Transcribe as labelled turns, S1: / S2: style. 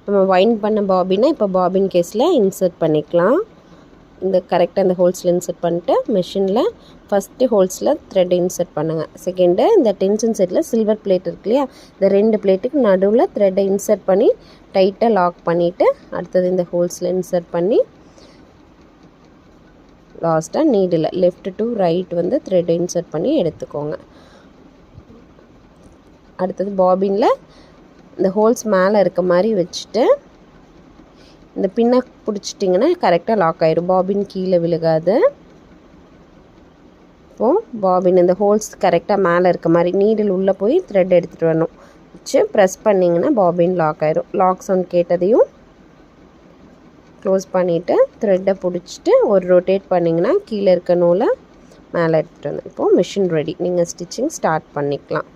S1: நம்ம வைண்ட் பண்ண பாபினை இப்போ பாபின் கேஸில் இன்சர்ட் பண்ணிக்கலாம். இந்த கரெக்டாக இந்த ஹோல்ஸில் இன்சர்ட் பண்ணிட்டு மிஷினில் ஃபஸ்ட்டு ஹோல்ஸில் த்ரெட் இன்சர்ட் பண்ணுங்கள். செகண்டு இந்த டென்ஷன் செட்டில் சில்வர் பிளேட் இருக்கு இல்லையா, இந்த 2 பிளேட்டுக்கு நடுவில் த்ரெட்டை இன்சர்ட் பண்ணி டைட்டாக லாக் பண்ணிவிட்டு அடுத்தது இந்த ஹோல்ஸில் இன்சர்ட் பண்ணி லாஸ்ட்டாக நீடில் லெஃப்ட் டு ரைட் வந்து த்ரெட்டை இன்சர்ட் பண்ணி எடுத்துக்கோங்க. அடுத்தது பாபினில் இந்த ஹோல்ஸ் மேலே இருக்க மாதிரி வச்சுட்டு இந்த பின்னை பிடிச்சிட்டிங்கன்னா கரெக்டாக லாக் ஆயிரும், பாபின் கீழே விழுகாது. இப்போது பாபின் இந்த ஹோல்ஸ் கரெக்டாக மேலே இருக்க மாதிரி நீடில் உள்ளே போய் த்ரெட் எடுத்துகிட்டு வரணும். வச்சு ப்ரெஸ் பண்ணிங்கன்னா பாபின் லாக் ஆயிரும். லாக் சவுண்ட் கேட்டதையும் க்ளோஸ் பண்ணிவிட்டு த்ரெட்டை பிடிச்சிட்டு ஒரு ரொட்டேட் பண்ணிங்கன்னா கீழே இருக்க நூலை மேலே எடுத்துகிட்டு வந்து இப்போது மிஷின் ரெடி. நீங்கள் ஸ்டிச்சிங் ஸ்டார்ட் பண்ணிக்கலாம்.